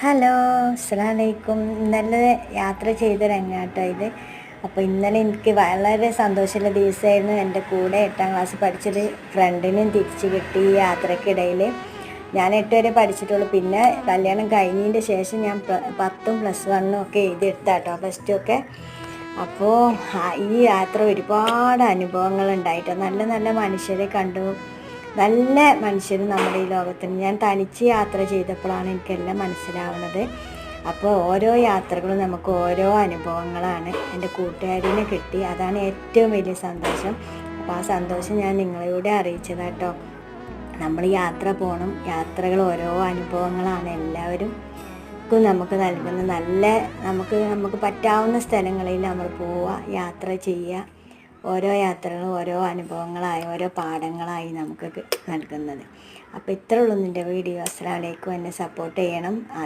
Hello, അസ്സലാമു അലൈക്കും. ഇന്നലെ യാത്ര ചെയ്ത രംഗാട്ടോ ഇത്. അപ്പോൾ ഇന്നലെ എനിക്ക് വളരെ സന്തോഷമുള്ള ദിവസമായിരുന്നു. എൻ്റെ കൂടെ 8ാം ക്ലാസ് പഠിച്ചൊരു ഫ്രണ്ടിനും തിരിച്ച് കിട്ടി ഈ യാത്രക്കിടയിൽ. ഞാൻ 8 വരെ പഠിച്ചിട്ടുള്ളൂ. പിന്നെ കല്യാണം കഴിഞ്ഞതിൻ്റെ ശേഷം ഞാൻ 10ഉം +1 ഒക്കെ എഴുതിയെടുത്താട്ടോ, +2 ഒക്കെ. അപ്പോൾ ഈ യാത്ര ഒരുപാട് അനുഭവങ്ങൾ ഉണ്ടായിട്ടോ. നല്ല നല്ല മനുഷ്യരെ കണ്ടു. നല്ല മനുഷ്യർ നമ്മുടെ ഈ ലോകത്തുണ്ട്. ഞാൻ തനിച്ച് യാത്ര ചെയ്തപ്പോഴാണ് എനിക്കെല്ലാം മനസ്സിലാവുന്നത്. അപ്പോൾ ഓരോ യാത്രകളും നമുക്ക് ഓരോ അനുഭവങ്ങളാണ്. എൻ്റെ കൂട്ടുകാരിനെ കിട്ടി, അതാണ് ഏറ്റവും വലിയ സന്തോഷം. അപ്പോൾ ആ സന്തോഷം ഞാൻ നിങ്ങളോട് അറിയിച്ചതാട്ടോ. നമ്മൾ യാത്ര പോകണം. യാത്രകൾ ഓരോ അനുഭവങ്ങളാണ് എല്ലാവരും നമുക്ക് നൽകുന്ന. നമുക്ക് പറ്റാവുന്ന സ്ഥലങ്ങളിൽ നമ്മൾ പോവുക, യാത്ര ചെയ്യുക. ഓരോ യാത്രകളും ഓരോ അനുഭവങ്ങളായി ഓരോ പാഠങ്ങളായി നമുക്ക് നൽകുന്നത്. അപ്പോൾ ഇത്രയുള്ളൂ എൻ്റെ വീഡിയോ. അസ്സലാമു അലൈക്കും. എന്നെ സപ്പോർട്ട് ചെയ്യണം.